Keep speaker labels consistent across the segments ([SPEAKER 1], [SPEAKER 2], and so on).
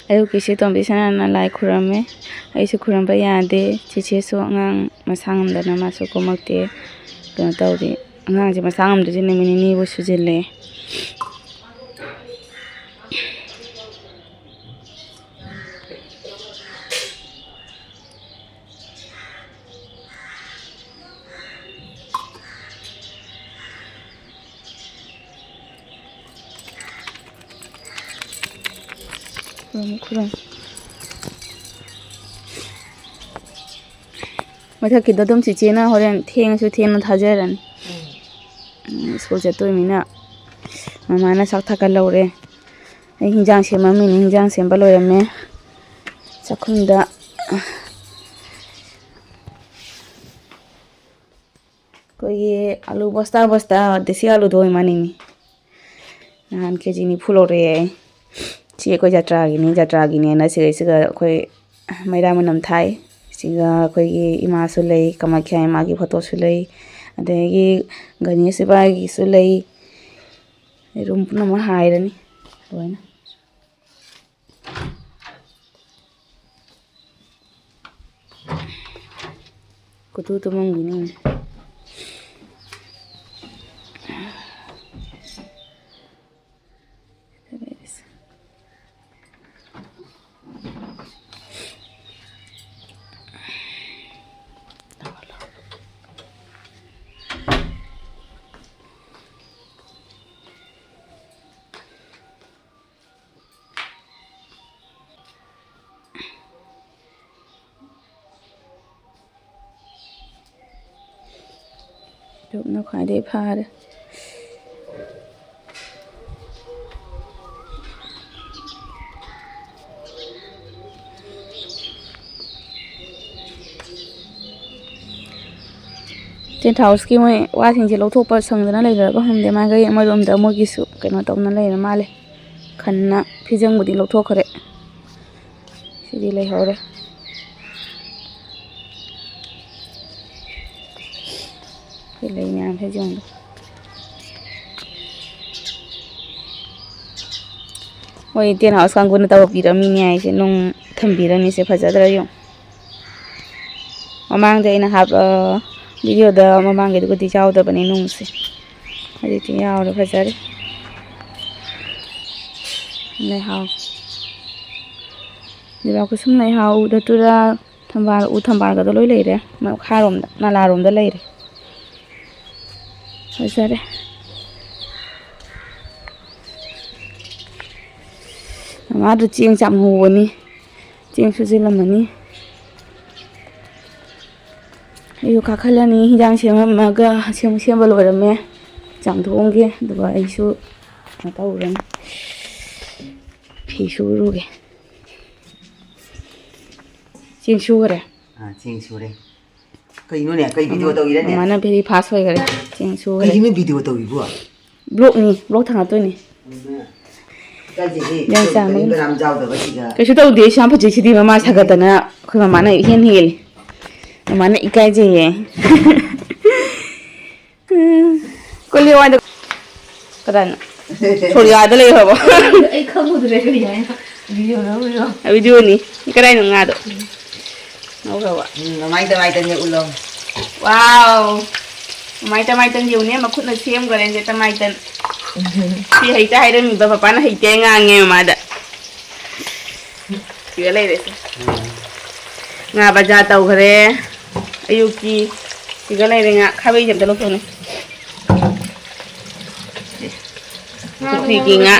[SPEAKER 1] ꯑꯌꯨꯛꯀꯤꯁꯤ ꯇꯣꯝꯕꯤꯁꯅꯥꯅ ꯂꯥꯏ ꯈꯨꯔꯝꯃꯦ ꯑꯩꯁꯨ ꯈꯨꯔꯝꯕ ꯌꯥꯗꯦ ꯆꯤꯆꯦꯁꯨ ꯑꯉꯥꯡ ꯃꯁꯥ ꯉꯝꯗꯅ ꯃꯥꯁꯨ ꯀꯨꯝꯃꯛꯇꯦ ꯀꯩꯅꯣ ꯇꯧꯔꯤ ꯑꯉꯥꯡꯁꯦ ꯃꯁꯥ ꯉꯝꯗ꯭ꯔꯤꯁꯦ ꯅꯨꯃꯤꯠ ꯅꯤꯅꯤꯕꯨ ꯁꯨꯖꯤꯜꯂꯦ ꯈꯨꯔꯝ ꯃꯊꯛꯀꯤꯗꯣ ꯑꯗꯨꯝ ꯆꯤꯆꯦꯅ ꯍꯣꯔꯦꯟ ꯊꯦꯡꯉꯁꯨ ꯊꯦꯡꯅ ꯊꯥꯖꯔꯅꯤ ꯁ꯭ꯀꯨꯜ ꯆꯠꯇꯣꯏꯅꯤꯅ ꯃꯃꯥꯅ ꯆꯥꯛ ꯊꯥꯒꯠꯍꯧꯔꯦ ꯑꯩ ꯍꯤꯟꯖꯥꯡ ꯁꯦꯝꯃꯝꯃꯤꯅꯤ ꯍꯤꯟꯖꯥꯡ ꯁꯦꯝꯕ ꯂꯣꯏꯔꯝꯃꯦ ꯆꯥꯛꯈꯨꯝꯗ ꯑꯩꯈꯣꯏꯒꯤ ꯑꯂꯨ ꯕꯣꯁꯇꯥ ꯗꯦꯁꯤ ꯑꯂꯨꯗꯣ ꯑꯣꯏ ꯃꯥꯟꯅꯤꯡꯉꯤ ꯅꯍꯥꯟ ꯀꯦꯖꯤ 4 ꯂꯧꯔꯛꯑꯦ ꯑꯩ ꯁꯤ ꯑꯩꯈꯣꯏ ꯖꯇ꯭ꯔꯥꯒꯤꯅꯦꯅ ꯁꯤꯒ ꯑꯩꯈꯣꯏ ꯃꯩꯔꯥ ꯃꯅꯝ ꯊꯥꯏ ꯁꯤꯒ ꯑꯩꯈꯣꯏꯒꯤ ꯏꯃꯥꯁꯨ ꯂꯩ ꯀꯃꯥꯈ꯭ꯌꯥ ꯏꯃꯥꯒꯤ ꯐꯣꯇꯣꯁꯨ ꯂꯩ ꯑꯗꯒꯤ ꯒꯅꯦꯁ ꯏꯕꯥꯒꯤꯁꯨ ꯂꯩ ꯔꯨꯝ ꯄꯨꯝꯅꯃꯛ ꯍꯥꯏꯔꯅꯤ ꯂꯣꯏꯅ ꯀꯨꯇꯨ ꯇꯨꯃꯝꯒꯤꯅꯤ ꯗꯨꯛꯅ ꯈ꯭ꯋꯥꯏꯗꯒꯤ ꯐꯥꯔꯦ ꯇꯦꯟꯠ ꯍꯥꯎꯁꯀꯤ ꯃꯣꯏ ꯋꯥꯁꯤꯡꯁꯦ ꯂꯧꯊꯣꯛꯄ ꯁꯪꯗꯅ ꯂꯩꯔꯕ ꯈꯪꯗꯦ ꯃꯥꯒꯤ ꯑꯃꯔꯣꯝꯗ ꯃꯣꯏꯒꯤꯁꯨ ꯀꯩꯅꯣ ꯇꯧꯅ ꯂꯩꯔ ꯃꯥꯜꯂꯦ ꯈꯟꯅ ꯐꯤꯖꯪꯕꯨꯗꯤ ꯂꯧꯊꯣꯛꯈ꯭ꯔꯦ ꯁꯤꯗꯤ ꯂꯩꯍꯧꯔꯦ ꯑꯩꯈꯣꯏ ꯂꯩ ꯃꯌꯥꯝ ꯐꯤꯖꯪꯗꯣ ꯃꯣꯏ ꯇꯦꯟꯠ ꯍꯥꯎꯁ ꯀꯥꯡꯕꯨꯅ ꯇꯧꯕꯤꯔꯝꯃꯤꯅꯦ ꯍꯥꯏꯁꯦ ꯅꯨꯡ ꯊꯝꯕꯤꯔꯝꯃꯤꯁꯦ ꯐꯖꯗ꯭ꯔꯥ ꯌꯦꯡꯉꯨ ꯃꯃꯥꯡꯗ ꯑꯩꯅ ꯚꯤꯗꯤꯑꯣꯗ ꯃꯃꯥꯡꯒꯤꯗꯨꯒꯗꯤ ꯌꯥꯎꯗꯕꯅꯤ ꯅꯨꯡꯁꯦ ꯍꯧꯖꯤꯛꯇꯤ ꯌꯥꯎꯔꯦ ꯐꯖꯔꯦ ꯂꯩꯍꯥꯎ ꯂꯩꯕꯥꯛ ꯂꯩꯍꯥꯎ ꯎꯗꯇꯨꯔꯥ ꯎ ꯊꯝꯕꯥꯜꯒꯗꯣ ꯂꯣꯏ ꯂꯩꯔꯦ ꯃꯈꯥꯔꯣꯝꯗ ꯅꯂꯥꯔꯣꯝꯗ ꯂꯩꯔꯦ ꯐꯖꯔꯦ ꯃꯃꯥꯗꯨ ꯆꯦꯡ ꯆꯥꯝꯍꯧꯕꯅꯤ ꯆꯦꯡ ꯁꯨꯖꯤꯜꯂꯝꯃꯅꯤ ꯑꯩꯁꯨ ꯀꯥꯈꯠꯂꯅꯤ ꯍꯤꯟꯖꯥꯡ ꯁꯦꯝꯃꯝꯃꯒ ꯁꯦꯝꯕ ꯂꯣꯏꯔꯝꯃꯦ ꯆꯥꯝꯊꯣꯛꯑꯝꯒꯦ ꯑꯗꯨꯒ ꯑꯩꯁꯨ ꯀꯩꯅꯣ ꯇꯧꯔꯅꯤ ꯐꯤ ꯁꯨꯔꯨꯒꯦ ꯆꯦꯡ ꯁꯨꯈꯔꯦ
[SPEAKER 2] ꯆꯦꯡ ꯁꯨꯔꯦ ꯀꯩꯅꯣꯅꯦ ꯀꯩ ꯚꯤꯗꯤꯑꯣ ꯇꯧꯔꯤꯔꯅꯦ
[SPEAKER 1] ꯃꯃꯥꯅ ꯚꯦꯔꯤ ꯐꯥꯁ ꯑꯣꯏꯈꯔꯦ ꯆꯦꯡ ꯁꯨꯈꯔꯦ
[SPEAKER 2] ꯀꯩꯅꯣ ꯚꯤꯗꯤꯑꯣ ꯇꯧꯔꯤꯕꯣ
[SPEAKER 1] ꯕ꯭ꯂꯣꯛ ꯊꯥꯡꯒꯠꯇꯣꯏꯅꯤ
[SPEAKER 2] ꯀꯩꯁꯨ
[SPEAKER 1] ꯇꯧꯗꯦ ꯁꯤ ꯌꯥꯝ ꯐꯖꯩ ꯁꯤꯗꯤ ꯃꯃꯥ ꯁꯥꯒꯠꯇꯅ ꯑꯩꯈꯣꯏ ꯃꯃꯥꯅ ꯏꯍꯦꯟ ꯍꯦꯜꯂꯤ ꯃꯃꯥꯅ ꯏꯀꯥꯏꯖꯩꯌꯦ ꯀꯣꯂꯤꯋꯥꯏꯗ ꯀꯗꯥꯏꯅꯣ ꯁꯣꯔꯤꯌꯥꯗ ꯂꯩꯈ꯭ꯔꯕꯣ
[SPEAKER 3] ꯑꯩ ꯈꯪꯉꯨꯗ꯭ꯔꯦ ꯀꯔꯤ ꯍꯥꯏꯅ
[SPEAKER 1] ꯚꯤꯗꯤꯑꯣꯅꯤ ꯀꯗꯥꯏꯅꯣ ꯉꯥꯗꯣ ꯉꯧꯈ꯭ꯔꯕ
[SPEAKER 2] ꯃꯥꯏꯇꯅꯦ ꯎꯜꯂꯣ
[SPEAKER 1] ꯋꯥꯎ ꯇꯃꯥꯏꯇꯟ ꯌꯦꯡꯉꯨꯅꯦ ꯃꯈꯨꯠꯅ ꯁꯦꯝꯈ꯭ꯔꯦ ꯇꯃꯥꯏꯇꯟ ꯁꯤ ꯍꯩꯇ ꯍꯥꯏꯔꯝꯃꯤꯕ ꯄꯄꯥꯅ ꯍꯩꯇꯦ ꯉꯥꯡꯉꯦ ꯃꯃꯥꯗ ꯁꯤꯒ ꯂꯩꯔꯦꯁꯦ ꯉꯥ ꯕꯖꯥꯔ ꯇꯧꯈ꯭ꯔꯦ ꯑꯌꯨꯛꯀꯤ ꯁꯤꯒ ꯂꯩꯔꯦ ꯉꯥ ꯈꯥꯕꯩꯁꯦ ꯑꯝꯇ ꯂꯧꯊꯣꯛꯅꯤ ꯄꯨꯈ꯭ꯔꯤꯒꯤ ꯉꯥ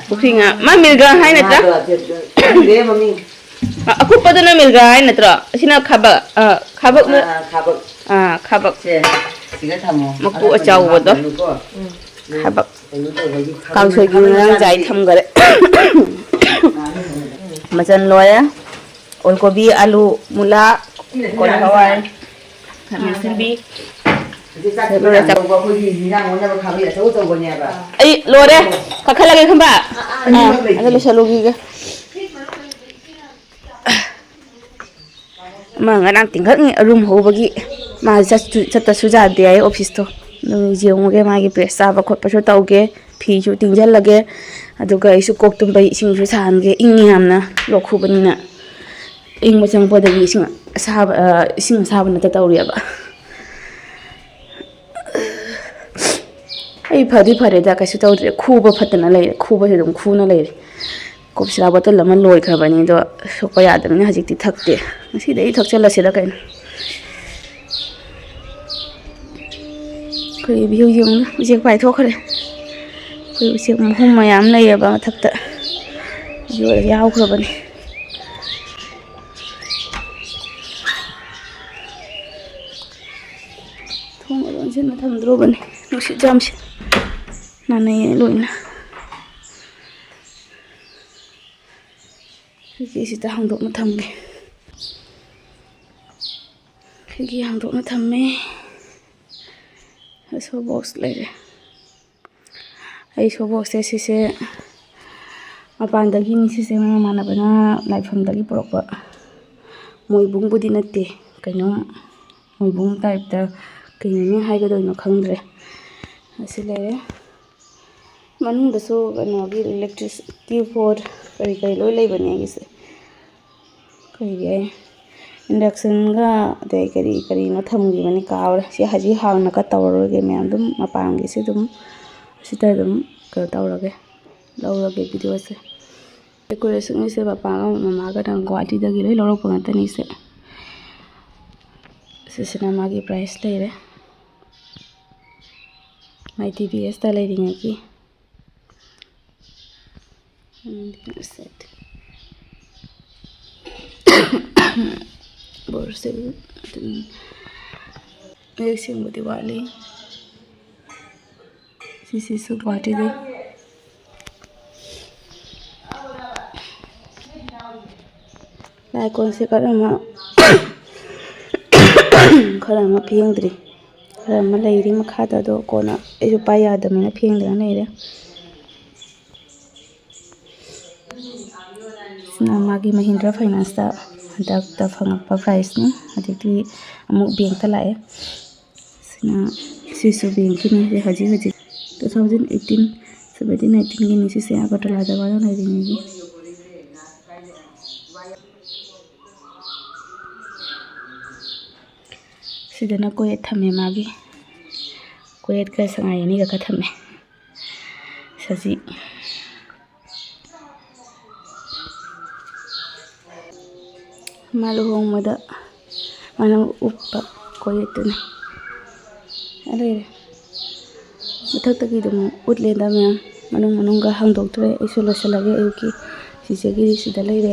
[SPEAKER 1] ꯄꯨꯈ꯭ꯔꯤ ꯉꯥ ꯃꯥ ꯃꯤꯜꯒ ꯍꯥꯏ ꯅꯠꯇ꯭ꯔꯥ ꯑꯀꯨꯞꯄꯗꯨꯅ ꯃꯤꯜꯒ ꯍꯥꯏ ꯅꯠꯇ꯭ꯔꯣ ꯑꯁꯤꯅ ꯈꯥꯕꯛ ꯈꯥꯕꯛ
[SPEAKER 2] siga thamo
[SPEAKER 1] maku achawado habak kangsoigi ngang jai thamgare majan loya olkobi alu mula kol hawai khamis bi ai lore kakhalage khamba ada salugi ga manganang tinggal ni room hobagi ma chatta sujade ai office to jeuge magi press aba khotpa so tauge phi chu tingjal lage ꯑꯗꯨꯒ ꯑꯩꯁꯨ ꯀꯣꯛ ꯇꯨꯝꯕꯩ ꯏꯁꯤꯡꯁꯨ ꯁꯥꯍꯟꯒꯦ ꯏꯪꯉꯤ ꯌꯥꯝꯅ ꯂꯣꯛ ꯈꯨꯕꯅꯤꯅ ꯏꯪꯕ ꯆꯪꯉꯛꯄꯗꯒꯤ ꯏꯁꯤꯡ ꯑꯁꯥꯕ ꯅꯠꯇ ꯇꯧꯔꯤꯑꯕ ꯑꯩ ꯐꯗꯤ ꯐꯔꯦꯗ ꯀꯩꯁꯨ ꯇꯧꯗ꯭ꯔꯦ ꯈꯨꯕ ꯐꯠꯇꯅ ꯂꯩꯔꯦ ꯈꯨꯕꯁꯦ ꯑꯗꯨꯝ ꯈꯨꯅ ꯂꯩꯔꯦ ꯀꯣꯞꯁꯤꯔꯥ ꯕꯣꯇꯜ ꯑꯃ ꯂꯣꯏꯈ꯭ꯔꯕꯅꯤ ꯑꯗꯣ ꯁꯣꯛꯄ ꯌꯥꯗꯕꯅꯤꯅ ꯍꯧꯖꯤꯛꯇꯤ ꯊꯛꯇꯦ ꯉꯁꯤꯗꯤ ꯑꯩ ꯊꯛꯆꯜꯂꯁꯤꯔ ꯀꯩꯅꯣ ꯑꯩꯈꯣꯏ ꯚ꯭ꯌꯨ ꯌꯦꯡꯉꯨꯅ ꯎꯆꯦꯛ ꯄꯥꯏꯊꯣꯛꯈ꯭ꯔꯦ ꯑꯩꯈꯣꯏ ꯎꯆꯦꯛ ꯃꯍꯨꯝ ꯃꯌꯥꯝ ꯂꯩꯌꯦꯕ ꯃꯊꯛꯇ ꯌꯥꯎꯈ꯭ꯔꯕꯅꯤ ꯊꯣꯡ ꯂꯣꯟꯁꯤꯟꯅ ꯊꯝꯗ꯭ꯔꯣꯕꯅꯤ ꯅꯨꯡꯁꯤꯠ ꯖꯥꯝꯁꯦ ꯅꯥꯅꯩꯌꯦ ꯂꯣꯏꯅ ꯈꯤꯔꯀꯤꯁꯤꯗ ꯍꯥꯡꯗꯣꯛꯅ ꯊꯝꯒꯦ ꯈꯤꯔꯀꯤ ꯍꯥꯡꯗꯣꯛꯅ ꯊꯝꯃꯦ ꯁꯣ ꯕꯣꯛꯁ ꯂꯩꯔꯦ ꯑꯩ ꯁꯣ ꯕꯣꯛꯁꯁꯦ ꯁꯤꯁꯦ ꯃꯄꯥꯟꯗꯒꯤꯅꯤ ꯁꯤꯁꯦ ꯃꯃꯥꯟꯅꯕꯅ ꯂꯥꯏꯐꯝꯗꯒꯤ ꯄꯨꯔꯛꯄ ꯃꯣꯏꯕꯨꯡꯕꯨꯗꯤ ꯅꯠꯇꯦ ꯀꯩꯅꯣ ꯃꯣꯏꯕꯨꯡ ꯇꯥꯏꯞꯇ ꯀꯩ ꯃꯃꯤꯡ ꯍꯥꯏꯒꯗꯣꯏꯅꯣ ꯈꯪꯗ꯭ꯔꯦ ꯑꯁꯤ ꯂꯩꯔꯦ ꯃꯅꯨꯡꯗꯁꯨ ꯀꯩꯅꯣꯒꯤ ꯏꯂꯦꯛꯇ꯭ꯔꯤꯁꯤꯇꯤ ꯕꯣꯔꯗ ꯀꯔꯤ ꯂꯣꯏ ꯂꯩꯕꯅꯦ ꯑꯩꯒꯤꯁꯦ ꯀꯩꯒꯤ ꯏꯟꯗꯛꯁꯟꯒ ꯑꯗꯩ ꯀꯔꯤꯅꯣ ꯊꯝꯈꯤꯕꯅꯤ ꯀꯥꯎꯔꯦ ꯁꯤ ꯍꯧꯖꯤꯛ ꯍꯥꯡꯅꯒ ꯇꯧꯔꯔꯣꯏꯒꯦ ꯃꯌꯥꯝ ꯑꯗꯨꯝ ꯃꯄꯥꯟꯒꯤꯁꯤ ꯑꯗꯨꯝ ꯁꯤꯗ ꯑꯗꯨꯝ ꯀꯩꯅꯣ ꯇꯧꯔꯒꯦ ꯂꯧꯔꯒꯦ ꯚꯤꯗꯤꯑꯣꯁꯦ ꯗꯦꯀꯣꯔꯦꯁꯟꯒꯤꯁꯦ ꯄꯄꯥꯒ ꯃꯃꯥꯒꯅ ꯒꯨꯍꯥꯇꯤꯗꯒꯤ ꯂꯣꯏ ꯂꯧꯔꯛꯄ ꯉꯥꯛꯇꯅꯤꯁꯦ ꯁꯤꯁꯤꯅ ꯃꯥꯒꯤ ꯄ꯭ꯔꯥꯏꯁ ꯂꯩꯔꯦ ꯃꯥꯏ TVSꯇ ꯂꯩꯔꯤꯉꯩꯒꯤ ꯕꯣꯔꯁꯦꯜ ꯃꯌꯦꯛ ꯁꯦꯡꯕꯗꯤ ꯋꯥꯠꯂꯤ ꯁꯤꯁꯤꯁꯨ ꯒꯨꯍꯥꯇꯤꯗꯩ ꯂꯥꯏꯀꯣꯟꯁꯦ ꯈꯔ ꯑꯃ ꯐꯦꯡꯗ꯭ꯔꯤ ꯈꯔ ꯑꯃ ꯂꯩꯔꯤ ꯃꯈꯥꯗ ꯑꯗꯣ ꯀꯣꯟꯅ ꯑꯩꯁꯨ ꯄꯥꯏ ꯌꯥꯗꯕꯅꯤꯅ ꯐꯦꯡꯗꯅ ꯂꯩꯔꯦ ꯁꯤꯅ ꯃꯥꯒꯤ ꯃꯍꯤꯟꯗ꯭ꯔꯥ ꯐꯥꯏꯅꯥꯟꯁꯇ ꯍꯟꯗꯛꯇ ꯐꯪꯉꯛꯄ ꯄ꯭ꯔꯥꯏꯖꯅꯤ ꯍꯧꯖꯤꯛꯇꯤ ꯑꯃꯨꯛ ꯕꯦꯡꯛꯇ ꯂꯥꯛꯑꯦ ꯁꯤꯁꯨ ꯕꯦꯡꯛꯀꯤꯅꯤ ꯍꯧꯖꯤꯛ 2018 17 19ꯒꯤꯅꯤ ꯁꯤꯁꯦ ꯑꯒꯔꯇꯂꯥꯗ ꯋꯥꯌꯥ ꯂꯩꯔꯤꯉꯩꯒꯤ ꯁꯤꯗꯅ ꯀꯣꯌꯦꯠ ꯊꯝꯃꯦ ꯃꯥꯒꯤ ꯀꯣꯌꯦꯠꯀ ꯁꯉꯥꯏ ꯑꯅꯤꯒ ꯊꯝꯃꯦ ꯁꯖꯤ ꯃꯥ ꯂꯨꯍꯣꯡꯕꯗ ꯃꯥꯅ ꯎꯞꯄ ꯀꯣꯌꯦꯠꯇꯨꯅꯤ ꯂꯩꯔꯦ ꯃꯊꯛꯇꯒꯤ ꯑꯗꯨꯝ ꯎꯠꯂꯦꯗ ꯃꯌꯥꯝ ꯃꯅꯨꯡꯒ ꯍꯥꯡꯗꯣꯛꯇ꯭ꯔꯦ ꯑꯩꯁꯨ ꯂꯣꯏꯁꯤꯜꯂꯒꯦ ꯑꯌꯨꯛꯀꯤ ꯆꯤꯆꯦꯒꯤꯗꯤ ꯁꯤꯗ ꯂꯩꯔꯦ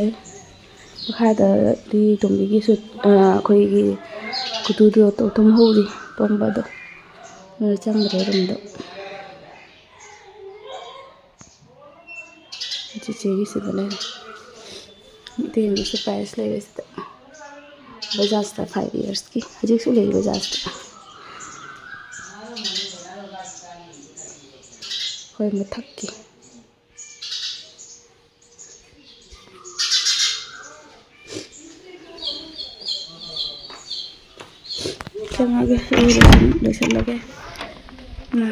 [SPEAKER 1] ꯃꯈꯥꯗꯗꯤ ꯇꯣꯝꯕꯤꯒꯤꯁꯨ ꯑꯩꯈꯣꯏꯒꯤ ꯀꯨꯇꯨꯗꯣ ꯇꯨꯝꯍꯧꯔꯤ ꯇꯣꯝꯕꯗꯣ ꯆꯪꯗ꯭ꯔꯦ ꯔꯨꯝꯗ ꯆꯤꯆꯦꯒꯤ ꯁꯤꯗ ꯂꯩꯔꯦ ꯃꯤꯇꯩꯒꯤꯁꯨ ꯄ꯭ꯔꯥꯏꯁ ꯂꯩꯔꯦ ꯁꯤꯗ ꯕꯖꯥꯖꯇ 5 yearsꯀꯤ ꯍꯧꯖꯤꯛꯁꯨ ꯂꯩ ꯕꯖꯥꯖꯇ ꯍꯣꯏ ꯃꯊꯛꯀꯤ ꯆꯪꯉꯒꯦ ꯂꯣꯏꯁꯤꯜꯂꯒꯦ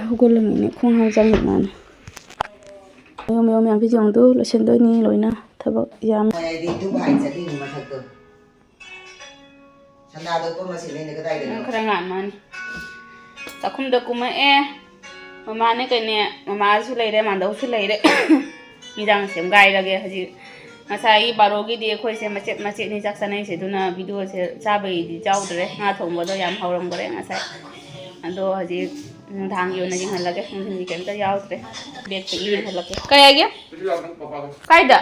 [SPEAKER 1] ꯍꯧꯒꯠꯂꯝꯃꯤꯅꯦ ꯈꯣꯡ ꯍꯥꯝ ꯆꯪꯉꯤ ꯃꯥꯅ ꯃꯌꯥꯝ ꯐꯤꯖꯣꯡꯗꯨ ꯂꯣꯏꯁꯤꯟꯗꯣꯏꯅꯤ ꯂꯣꯏꯅ ꯊꯕꯛ ꯌꯥꯝ ꯈꯔ ꯉꯥꯟ ꯃꯥꯅꯤ ꯆꯥꯛꯈꯨꯝꯗ ꯀꯨꯝꯃꯛꯑꯦ ꯃꯃꯥꯅꯦ ꯀꯩꯅꯦ ꯃꯃꯥꯁꯨ ꯂꯩꯔꯦ ꯃꯥꯟꯗꯧꯁꯨ ꯂꯩꯔꯦ ꯏꯟꯖꯥꯡ ꯁꯦꯝꯒꯥꯏꯔꯒꯦ ꯍꯧꯖꯤꯛ ꯉꯁꯥꯏ ꯕꯥꯔꯣꯒꯤꯗꯤ ꯑꯩꯈꯣꯏꯁꯦ ꯃꯆꯦꯠꯅꯤ ꯆꯥꯛ ꯆꯥꯅꯩꯁꯦ ꯑꯗꯨꯅ ꯚꯤꯗꯤꯑꯣꯁꯦ ꯆꯥꯕꯒꯤꯗꯤ ꯆꯥꯎꯗ꯭ꯔꯦ ꯉꯥ ꯊꯣꯡꯕꯗꯣ ꯌꯥꯝ ꯍꯧꯔꯝꯈꯔꯦ ꯉꯁꯥꯏ ꯑꯗꯣ ꯍꯧꯖꯤꯛ ꯅꯨꯡꯗꯥꯡꯒꯤ ꯑꯣꯏꯅ ꯌꯦꯡꯍꯜꯂꯒꯦ ꯅꯨꯡꯊꯤꯟꯒꯤ ꯀꯩꯝꯇ ꯌꯥꯎꯗ꯭ꯔꯦ ꯕꯦꯒꯇꯒꯤ ꯌꯦꯡꯍꯜꯂꯒꯦ ꯀꯩ ꯍꯥꯏꯒꯦ ꯀꯥꯏꯗ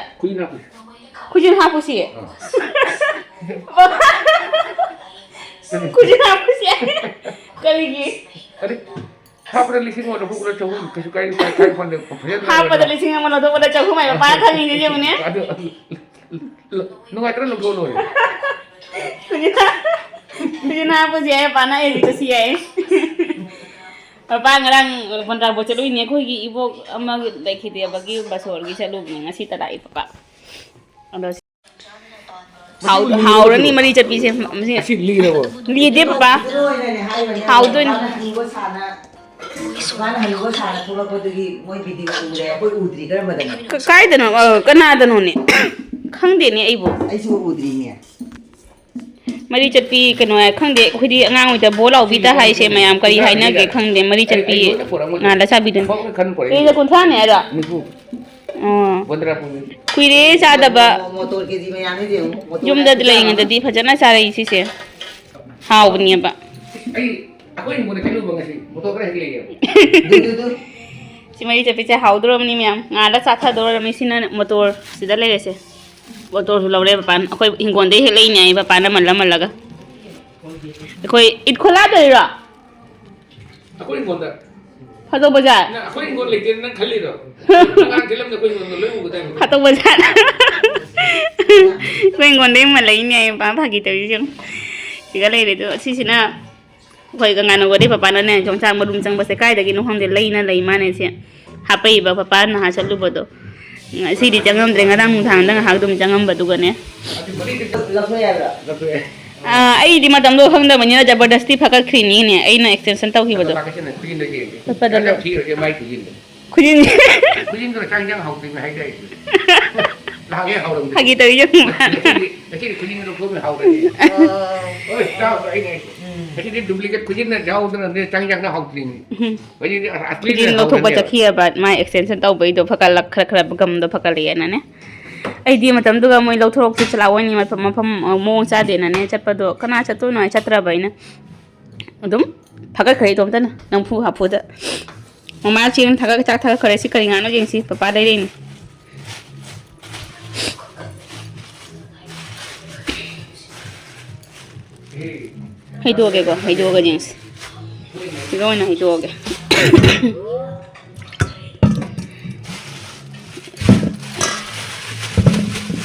[SPEAKER 1] ꯈꯨꯖꯤꯟ ꯍꯥꯞꯄꯨꯁꯤ khujin happusi karigi
[SPEAKER 4] 하프를 리싱 어느 후구를 저금 계속까지 건데
[SPEAKER 1] 하프를 리싱 어느 후구를 저금 아이가 빠탕이 되지 뭐네
[SPEAKER 4] 누가 이런 거 놓으래
[SPEAKER 1] khujin happusi ay pana ay dito siya ay Papa ngarang punta bo chalu ini khoi gi ibok ama lekhi de bagi basor gi chalu ni ngasi ta dai papa ando hwrani mari chatpi se
[SPEAKER 4] ꯑꯁꯤ ꯂꯤꯔꯕꯣ
[SPEAKER 1] ꯂꯤꯗꯦ papa ꯍꯥꯎꯗꯣꯏꯅꯤ
[SPEAKER 2] Mana haluwa sana pula ko dagi moi video ure koi udri kar madana.
[SPEAKER 1] Kai dano kana dano ne khangde ne aibo
[SPEAKER 2] Ai su udri ne.
[SPEAKER 1] mari chatpi kano ai khangde khudi angang oi da bola ubi ta hai se mayam kari hai na ge khangde mari chatpi na la sabi den e da kun tha ne ara kuire sa da ba
[SPEAKER 2] Motor ke di mayam ni deu.
[SPEAKER 1] yum da lai ngada di phajana sa rai si se haw ni ba
[SPEAKER 4] Aku yang mau cakap lu bangasi, motor kerja lagi.
[SPEAKER 2] Du.
[SPEAKER 1] si mari chatpi cha haw dro ni myam nga la sa tha dro mi sina motor sida lai se motor su lawre pan akoi hingon de he lai ni ai ba pan man la ga akoi it khola de ra
[SPEAKER 4] Aku yang kontak.
[SPEAKER 1] phato bajar
[SPEAKER 4] Nah, aku yang kontak lagi nang khali tu. Nang film aku yang kontak lu bukan.
[SPEAKER 1] phato bajar ko hingon de ma lai ni ai ba phagi to jung si ga lai de to si sina khoi ga ngano gode papa na ne chong chang madum chang ba se kai da gi no hom de lai na lai ma ne se ha pai ba papa na ha chalu ba do si di changam de ngadang nu thang dang ha dum changam ba du ga ne
[SPEAKER 2] Lapso ya bra.
[SPEAKER 1] ai di matam do khang da manya jabardasti phakat khrini ne ai na extension tau hi ba do
[SPEAKER 4] Pakai sana khujin lagi.
[SPEAKER 1] Papa dah lo.
[SPEAKER 4] Khujin mai khujin.
[SPEAKER 1] khujin
[SPEAKER 4] Khujin tu cang hau tu mai dai. Lagi hau dong.
[SPEAKER 1] phagi to jung ma
[SPEAKER 4] Jadi khujin tu kau hau dai. Oi, tahu ini. Jadi duplicate khujin na jauh tu nanti cang na hau tu. Jadi asli
[SPEAKER 1] khujin lo thok ba chakhiya ba mai extension tau bai do phakal lak khra khra gam do phakal ya na ne ai di matam du ga moi lo thorok tu chalawani ma pham mo cha de na ne chatpa do kana chatu no ai chatra bai na adum phakal khari tom ta na nang phu ha phu da mama chin thaga chak thaga khare si kari ngano jeng si papa dai rin hai do ga jeng si go na hai do ga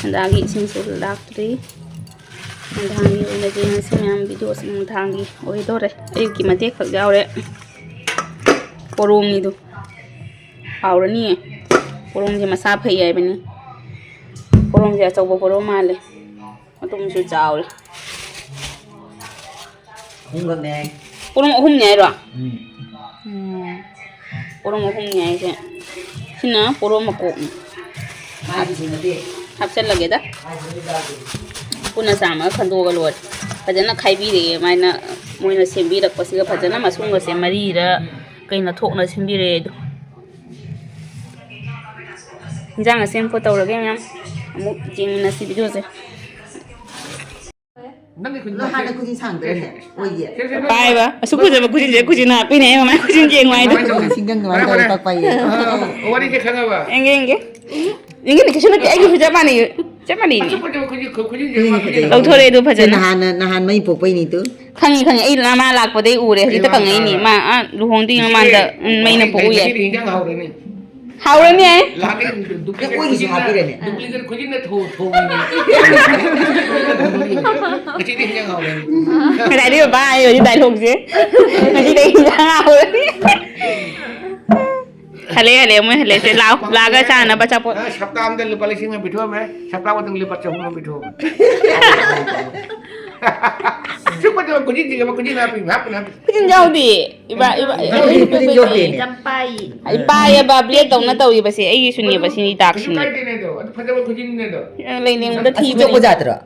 [SPEAKER 1] Dagi sing so laktri dhangi oina je samyam video sing dhangi oi dore ayuki mate khak jaure porom ni do hwrani porom je masa phai ai bani porom je chawbo porom male atum su jaure
[SPEAKER 2] Hungam ne.
[SPEAKER 1] porom hum nyai ro porom hum nyai je sina porom ko
[SPEAKER 2] Mai di sini deh.
[SPEAKER 1] hapchal lage da puna sama khando ga lot phajana khaibi re maina moina sembi rak pasi ga phajana masunga se mari ra kaina thokna sembi re do jang sem pho taw rage mem amu jing na si video se
[SPEAKER 4] Nanti khujin.
[SPEAKER 2] Lo hana kujin sang deh. Oh iya.
[SPEAKER 1] pai ba asu ku jama kujin je kujin na pi ne ma kujin je ngwai do
[SPEAKER 2] Singgang no ada tak pai.
[SPEAKER 4] Wari ke khanga ba.
[SPEAKER 1] enge ni kishuna ti agi huja mani ni
[SPEAKER 4] Cepat je khujin.
[SPEAKER 1] lau thore do phajana
[SPEAKER 2] Nahan mai pok pai ni tu.
[SPEAKER 1] khangi ai la ma lak pa dei ure ji ta kangai ni ma lu hong ti ma da mai na pu ye
[SPEAKER 4] Hinjang hau ni.
[SPEAKER 1] hwrani ai
[SPEAKER 4] Lagi duplicate khujin na. Duplicate khujin na thu ni. Jadi hinjang hau ni.
[SPEAKER 1] cái này đi ba ai rồi đi đại lục chứ mà đi đây ra rồi hale mới hale sẽ lao la cái cha nó bắt chập
[SPEAKER 4] Sabta amda lupa lising na bidho me. Sabta ko tung lipat chong na bidho. Cepat je khujin je khujin na pi hap na.
[SPEAKER 1] cái chân dâu đi iba
[SPEAKER 2] Kujin job ni.
[SPEAKER 3] Jampai.
[SPEAKER 1] ai ba ya ba blia tàu nó tàu gì basi ai suni basi ni tak sini
[SPEAKER 4] Kai de ne do. Phajaba khujin ne do.
[SPEAKER 1] lên lên udah thi
[SPEAKER 2] Jok
[SPEAKER 1] beri
[SPEAKER 2] jatra.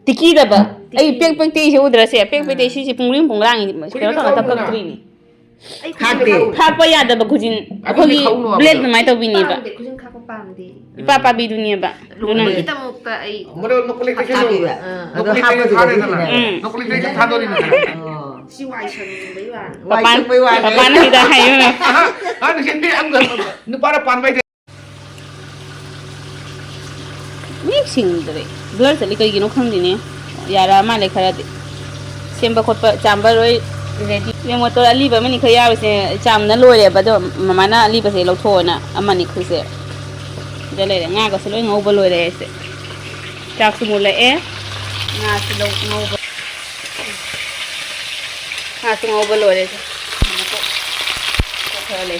[SPEAKER 1] tiki dah ba ai pek pek teh udah sih pek pek teh sih pungling punglang ini kalau tak tak tak ini
[SPEAKER 2] Khate.
[SPEAKER 1] apa ya ada kujin aku ni blade mai tau bini ba
[SPEAKER 3] Kujin kako pamdi.
[SPEAKER 1] papa bi dunia ba
[SPEAKER 3] Lunang kita mau ke ai.
[SPEAKER 4] Moro nokoli ke
[SPEAKER 2] Khate
[SPEAKER 4] chalo.
[SPEAKER 2] ya.
[SPEAKER 4] Nokoli ke thare na. Nokoli ke thado ni na.
[SPEAKER 3] Si wai san bai wan.
[SPEAKER 1] papa na kita hayo na
[SPEAKER 4] Ano hindi ang no para panbay
[SPEAKER 1] mixing dre blur tali kai gino khang dine yara ma le khara de semba khotpa chamba roi ready le motor ali ba mani khaya se cham na loi le ba do mama na ali ba se lo tho na amani khu se de le nga ko se loi ngau ba loi le se chak su mu le e nga se lo ngau ba nga su ngau ba loi le se ko khara le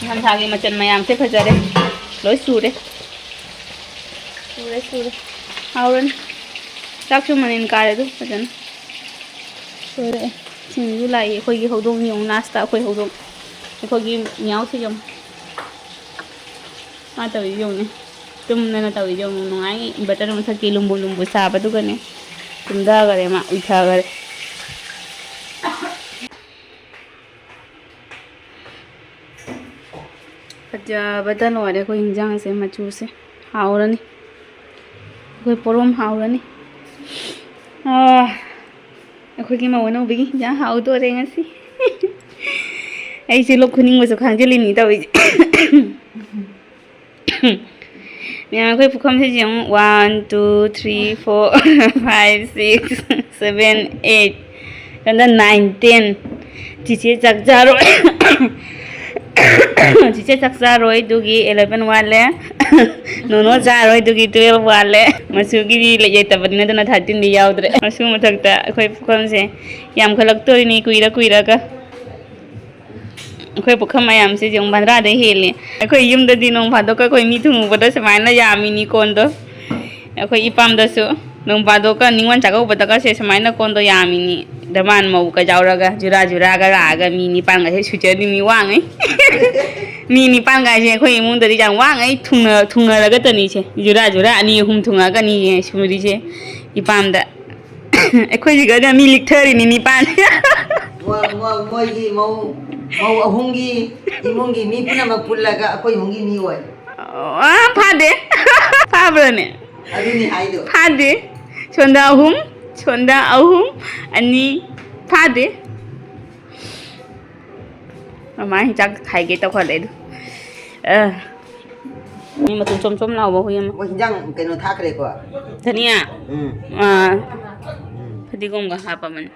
[SPEAKER 1] han tha gi ma chan mayam se phajare loi su de Sudah. Hauran. Tak cuma mainin kare tu, macam. Sudah. Sini juga lagi, kau gih hodong ni, orang nasta kau hodong. ꯑꯩꯈꯣꯏꯒꯤ ꯃꯤꯌꯥꯎꯁꯤ ꯌꯨꯝ ꯃꯥ ꯇꯧꯔꯤ ꯌꯨꯝꯅꯦ ꯇꯨꯝꯗꯅ ꯇꯧꯔꯤ ꯌꯨꯝ ꯅꯨꯡꯉꯥꯏ inverter ꯃꯊꯛꯀꯤ ꯂꯨꯝꯕꯨ ꯂꯨꯝꯕꯨ ꯁꯥꯕꯗꯨꯒꯅꯦ ꯇꯨꯝꯊꯈꯔꯦ ꯃꯥ ꯎꯏꯊꯈꯔꯦ ꯐꯖꯕꯗ ꯂꯣꯏꯔꯦ ꯑꯩꯈꯣꯏ ꯌꯦꯟꯖꯥꯡꯁꯦ ꯃꯆꯨꯁꯦ ꯍꯥꯎꯔꯅꯤ ꯑꯩꯈꯣই ꯄꯣꯔꯣꯝ ꯍꯥꯎꯔꯅꯤ ꯑꯩꯈꯣꯏꯒꯤ ꯃꯧ ꯑꯅꯧꯕꯤꯒꯤ ꯌꯦꯟꯖꯥꯡ ꯍꯥꯎꯗꯣꯔꯦ ꯉꯁꯤ ꯑꯩꯁꯦ ꯂꯣꯛ ꯈꯨꯅꯤꯡꯕꯁꯨ ꯈꯥꯡꯖꯤꯜꯂꯤꯅꯤ ꯇꯧꯔꯤꯁꯦ ꯃꯌꯥꯝ ꯑꯩꯈꯣꯏ ꯄꯨꯈꯝꯁꯦ ꯌꯦꯡꯉꯨ 1 2 3 4 5 6 7 8 ꯀꯟꯗ 9 10 ꯆꯤꯆꯦ ꯆꯥꯛ ꯆꯥꯔꯣꯏ ꯆꯤꯆꯦ ꯆꯥꯛ ꯆꯥꯔꯣꯏ ꯑꯗꯨꯒꯤ 11 ꯋꯥꯠꯂꯦ ꯅꯣꯅꯣ ꯆꯥꯔꯣꯏ ꯑꯗꯨꯒꯤ 12 ꯋꯥꯠꯂꯦ ꯃꯆꯨꯒꯤꯗꯤ ꯂꯩꯇꯕꯅꯤꯅ ꯑꯗꯨꯅ 13ꯗꯤ ꯌꯥꯎꯗ꯭ꯔꯦ ꯃꯆꯨ ꯃꯊꯛꯇ ꯑꯩꯈꯣꯏ ꯄꯨꯈꯝꯁꯦ ꯌꯥꯝꯈꯠꯂꯛꯇꯣꯏꯅꯤ ꯀꯨꯏꯔꯒ ꯑꯩꯈꯣꯏ ꯄꯨꯈꯝ ꯃꯌꯥꯝꯁꯦ ꯌꯦꯡꯉꯨ 15ꯗꯩ ꯍꯦꯜꯂꯤ ꯑꯩꯈꯣꯏ ꯌꯨꯝꯗꯗꯤ ꯅꯣꯡ ꯐꯥꯗꯣꯛꯀ ꯑꯩꯈꯣꯏ ꯃꯤ ꯊꯨꯡꯉꯨꯕꯗ ꯁꯨꯃꯥꯏꯅ ꯌꯥꯝꯃꯤꯅꯤ ꯀꯣꯟꯗꯣ ꯑꯩꯈꯣꯏ ꯏꯄꯥꯝꯗꯁꯨ ꯅꯣꯡ ꯐꯥꯗꯣꯛꯀ ꯅꯤꯉꯣꯜ ꯆꯥꯛꯀꯧꯕꯗꯒꯁꯦ ꯁꯨꯃꯥꯏꯅ ꯀꯣꯟꯗꯣ ꯌꯥꯝꯃꯤꯅꯤ ꯗꯃꯥꯟ ꯃꯧꯒ ꯌꯥꯎꯔꯒ ꯖꯨꯔꯥꯒ ꯂꯥꯛꯑꯒ ꯃꯤ 9ꯒꯁꯦ ꯁꯨꯆꯔꯗꯤ ꯃꯤ ꯋꯥꯡꯉꯩ ꯃꯤ 9ꯒꯥꯏꯁꯦ ꯑꯩꯈꯣꯏ ꯏꯃꯨꯡꯗꯗꯤ ꯌꯥꯝ ꯋꯥꯡꯉꯩ ꯊꯨꯡꯅꯔꯒꯇꯅꯤꯁꯦ ꯖꯨꯔꯥ 2 3 ꯊꯨꯡꯉꯒꯅꯤ ꯁꯨꯔꯤꯁꯦ ꯏꯄꯥꯝꯗ ꯑꯩꯈꯣꯏꯁꯤꯒꯅ ꯃꯤ ꯂꯤꯛꯊꯔꯤꯅꯤ 9
[SPEAKER 2] ꯃꯣꯏꯒꯤ ꯃꯧ ꯑꯍꯨꯝꯒꯤ ꯏꯃꯨꯡꯒꯤ ꯃꯤ ꯄꯨꯝꯅꯃꯛ ꯄꯨꯜꯂꯒ ꯑꯩꯈꯣꯏ ꯏꯃꯨꯡꯒꯤ ꯃꯤ ꯑꯣꯏ
[SPEAKER 1] ꯐꯥꯗꯦ ꯐꯥꯕ꯭ꯔꯅꯦ
[SPEAKER 2] ꯑꯗꯨꯅꯤ ꯍꯥꯏꯗꯣ
[SPEAKER 1] ꯐꯥꯗꯦ ꯁꯣꯟꯗ 2 ꯐꯥꯗꯦ ꯃꯃꯥ ꯍꯤꯡꯆꯥꯛ ꯈꯥꯏꯒꯦ ꯇꯧꯈꯠꯂꯦ ꯑꯗꯨ ꯃꯤ ꯃꯇꯨ ꯆꯣꯝ ꯂꯥꯎꯕ ꯍꯨꯏ ꯑꯃ
[SPEAKER 2] ꯃꯣꯏ ꯍꯤꯟꯖꯥꯡ ꯀꯩꯅꯣ ꯊꯥꯈ꯭ꯔꯦꯀꯣ
[SPEAKER 1] ꯙꯅꯤꯌꯥ ꯐꯗꯤꯒꯣꯝꯒ ꯍꯥꯞꯄꯃꯅꯤ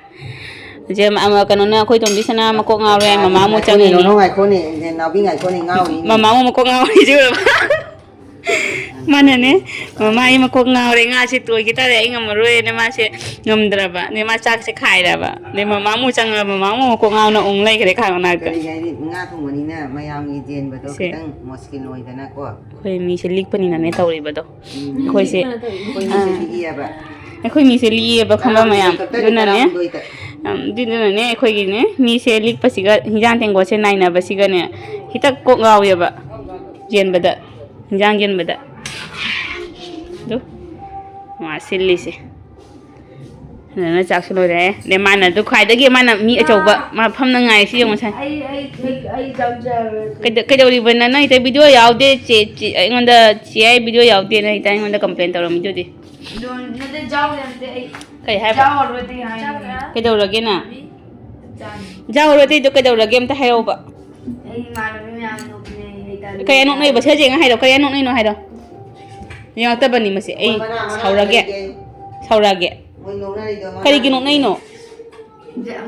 [SPEAKER 1] ꯀꯩꯅꯣꯅ ꯑꯩꯈꯣꯏ ꯇꯣꯝꯕꯤꯁꯅ ꯃꯀꯣꯛ ꯉꯥꯎꯔꯦ ꯃꯃꯥ ꯑꯃꯨꯛ ꯆꯪꯉꯤꯅꯤ
[SPEAKER 2] ꯅꯣꯅꯣ ꯉꯥꯏꯈꯣꯅꯦ ꯅꯥꯎꯕꯤ ꯉꯥꯏꯈꯣꯅꯦ ꯉꯥꯎꯔꯤꯅꯦ
[SPEAKER 1] ꯃꯃꯥ ꯑꯃꯨꯛ ꯃꯀꯣꯛ ꯉꯥꯎꯔꯤꯁꯦ ꯃꯥꯅꯅꯦ ꯃꯃꯥ ꯑꯩ ꯃꯀꯣꯛ ꯉꯥꯎꯔꯦ ꯉꯥꯁꯦ ꯇꯣꯏꯒꯦ ꯇꯥꯔꯦ ꯑꯩ ꯉꯝꯃꯔꯣꯏꯅ ꯃꯥꯁꯦ ꯉꯝꯗ꯭ꯔꯕ ꯑꯗꯩ ꯃꯥ ꯆꯥꯛꯁꯦ ꯈꯥꯏꯔꯕ ꯑꯗꯩ ꯃꯃꯥ ꯑꯃꯨꯛ ꯆꯪꯉꯒ ꯃꯃꯥ ꯑꯃꯨꯛ ꯃꯀꯣꯛ ꯉꯥꯎꯅ ꯂꯩꯈ꯭ꯔꯦ ꯈꯥ ꯃꯅꯥꯛꯇ
[SPEAKER 2] ꯀꯔꯤ ꯍꯥꯏꯗꯤ ꯉꯥ ꯊꯣꯡꯕꯅꯤꯅ ꯃꯌꯥꯝꯒꯤ ꯆꯦꯟꯕꯗꯣ ꯈꯤꯇꯪ ꯃꯣꯁꯀꯤꯟ ꯑꯣꯏꯗꯅꯀꯣ
[SPEAKER 1] ꯑꯩꯈꯣꯏ ꯃꯤꯁꯦ ꯂꯤꯛꯄꯅꯤꯅꯅꯦ ꯇꯧꯔꯤꯕꯗꯣ ꯑꯩꯈꯣꯏꯁꯦ
[SPEAKER 2] ꯑꯩꯈꯣꯏ ꯃꯤꯁꯦ ꯂꯤꯛꯏꯌꯦꯕ
[SPEAKER 1] ꯑꯩꯈꯣꯏ ꯃꯤꯁꯦ ꯂꯤꯛꯑꯦꯕ ꯈꯪꯕ ꯃꯌꯥꯝ ꯑꯗꯨꯅꯅꯦ ꯑꯩꯈꯣꯏꯒꯤꯅꯦ ꯃꯤꯁꯦ ꯂꯤꯛꯄꯁꯤꯒ ꯍꯤꯟꯖꯥꯡ ꯇꯦꯡꯀꯣꯠꯁꯦ ꯅꯥꯏꯅꯕꯁꯤꯒꯅꯦ ꯈꯤꯇꯪ ꯀꯣꯛ ꯉꯥꯎꯋꯦꯕ ꯌꯦꯟꯕꯗ ꯍꯤꯟꯖꯥꯡ ꯌꯦꯟꯕꯗ ꯑꯗꯨ ꯃꯥ ꯁꯤꯜꯂꯤꯁꯦ ꯑꯗꯨꯅ ꯆꯥꯛꯁꯨ ꯂꯣꯏꯔꯛꯑꯦ ꯑꯗꯩ ꯃꯥꯅ ꯑꯗꯨ ꯈ꯭ꯋꯥꯏꯗꯒꯤ ꯃꯥꯅ ꯃꯤ ꯑꯆꯧꯕ ꯃꯥ ꯐꯝꯅ ꯉꯥꯏꯔꯤꯁꯤ ꯌꯦꯡꯉꯨ ꯁꯥꯏ ꯀꯩꯗꯧꯔꯤꯕ ꯅꯪ ꯍꯦꯛꯇ ꯚꯤꯗꯤꯑꯣ ꯌꯥꯎꯗꯦ ꯑꯩꯉꯣꯟꯗ ꯆꯦ ꯑꯩ ꯚꯤꯗꯤꯑꯣ ꯌꯥꯎꯗꯦꯅ ꯍꯦꯛꯇ ꯑꯩꯉꯣꯟꯗ ꯀꯝꯄ꯭ꯂꯦꯟ ꯇꯧꯔꯝꯃꯤꯗꯨꯗꯤ ꯀꯩ ꯍꯥꯏꯕ ꯀꯩꯗꯧꯔꯒꯦꯅ ꯌꯥꯎꯔꯣ ꯑꯇꯩꯗꯣ ꯀꯩꯗꯧꯔꯒꯦ ꯑꯝꯇ ꯍꯥꯏꯔꯛꯎꯕ ꯀꯌꯥ ꯅꯣꯛꯅꯩꯕ ꯁꯖꯦꯡꯅ ꯍꯥꯏꯔꯣ ꯀꯌꯥ ꯅꯣꯛꯅꯩꯅꯣ ꯍꯥꯏꯔꯣ ꯌꯥꯎꯔꯛꯇꯕꯅꯤ ꯃꯁꯤ ꯑꯩ ꯁꯥꯎꯔꯛꯑꯒꯦ ꯀꯔꯤꯒꯤ ꯅꯣꯛꯅꯩꯅꯣ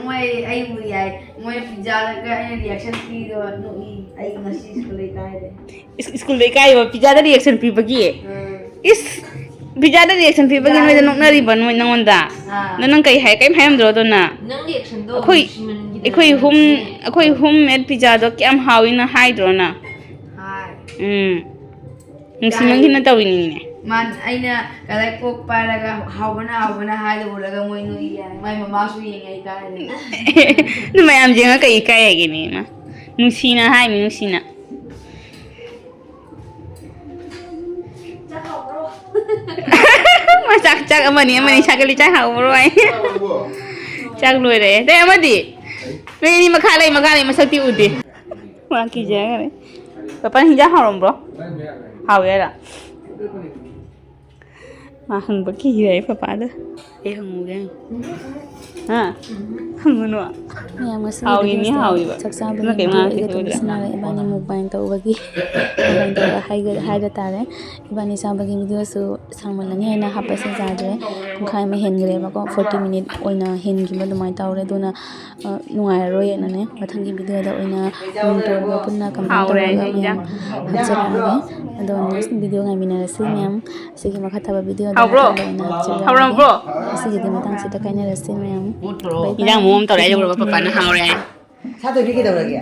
[SPEAKER 3] ꯃꯣꯏ ꯑꯩꯕꯨ ꯌꯥꯏ ꯃꯣꯏ ꯄꯤꯖꯥꯗꯒ ꯑꯩꯅ ꯔꯤꯌꯦꯛꯁꯟ ꯄꯤꯗꯣ ꯅꯣꯛꯏ ꯑꯩ ꯉꯁꯤ ꯁ꯭ꯀꯨꯜ ꯏꯀꯥꯏꯔꯦ
[SPEAKER 1] ꯁ꯭ꯀꯨꯜꯗ ꯏꯀꯥꯏꯕ ꯄꯤꯖꯥꯗ ꯔꯤꯌꯦꯛꯁꯟ ꯄꯤꯕꯒꯤ ꯏꯁ ꯄꯤꯖꯥꯗ ꯔꯤꯌꯦꯛꯁꯟ ꯄꯤꯕꯒꯤ ꯅꯣꯏꯗ ꯅꯣꯛꯅꯔꯤꯕ ꯅꯣꯏ ꯅꯪꯉꯣꯟꯗ ꯅꯪ ꯀꯩ ꯍꯥꯏ ꯀꯩꯝ ꯍꯥꯏꯔꯝꯗ꯭ꯔꯣ ꯑꯗꯨꯅ ꯑꯩꯈꯣই ꯍꯨꯝ ꯃꯦꯠ ꯄꯤꯖꯥꯗꯣ ꯀꯌꯥꯝ ꯍꯥꯎꯏꯅ ꯍꯥꯏꯗ꯭ꯔꯣꯅ ꯅꯨꯡꯁꯤꯃꯟꯈꯤꯅ ꯇꯧꯔꯤꯅꯤꯅꯦ
[SPEAKER 3] ꯑꯩꯅ ꯀꯗꯥꯏ ꯀꯣꯛ ꯄꯥꯏꯔꯒ ꯍꯥꯎꯕꯅ ꯍꯥꯏꯗꯕꯨꯔꯒ ꯃꯣꯏ ꯅꯣꯏ ꯌꯥꯏ ꯃꯥꯏ ꯃꯃꯥꯁꯨ ꯌꯦꯡꯉꯦ ꯏꯀꯥꯏꯔꯦ
[SPEAKER 1] ꯑꯗꯨ ꯃꯌꯥꯝ ꯌꯦꯡꯉ ꯀꯩ ꯏꯀꯥꯏ ꯍꯥꯏꯒꯦꯅꯦ ꯃꯥ ꯅꯨꯡꯁꯤꯅ ꯍꯥꯏꯃꯤ ꯅꯨꯡꯁꯤꯅ ꯆꯥꯛ ꯑꯃꯅꯤ ꯁꯥꯒꯠꯂꯤ ꯆꯥꯛ ꯍꯥꯎꯕꯔꯣ ꯍꯥꯏ ꯆꯥꯛ ꯂꯣꯏꯔꯛꯑꯦ ꯑꯗꯩ ꯑꯃꯗꯤ ꯅꯣꯏ ꯃꯈꯥ ꯂꯩ ꯃꯁꯛꯇꯤ ꯎꯗꯦ ꯃꯥ ꯀꯤꯖꯈꯔꯦ ꯄꯄꯥ ꯍꯤꯟꯖꯥꯡ ꯍꯥꯎꯔꯝꯕ꯭ꯔꯣ ꯍꯥꯎꯋꯦ ꯍꯥꯏꯔ ꯃꯥ ꯍꯪꯕ ꯀꯤꯔꯦ ꯄꯄꯥꯗ ꯑꯩ ꯍꯪꯉꯨꯒꯦ ꯍꯪꯉꯨꯅꯨ ꯍꯥꯎꯏꯅꯤ ꯍꯥꯎꯏꯕ ꯅꯪ ꯀꯩꯝ ꯉꯥꯡꯉꯛꯇꯦ ꯎꯗ꯭ꯔꯥ
[SPEAKER 5] इबानी मुकबाइन तौबगी हाइर तारे इबानी चाबगी वीडियोसु सांगमलनी हैना हापसे जादरे पुंखाय मा हेनग्रेबको 40 मिनिट ओइना हेनगिबा दुमाय तावरे दुना नुंगायरोय एनाने मथंगी वीडियोदा ओइना मुंतोरगा पुन्ना कंप्लीट तौरगा मैम हचरागे अदो नेक्स्ट वीडियो गाइमिनारसी मैम सिगी मखा थबा वीडियो दा ओइना हचरागे सिगी मतंग सिता काइनारसी मैम
[SPEAKER 1] 이장 모험 또 레저로 빠빠는 하오래
[SPEAKER 2] 사도 이렇게 되더라고요.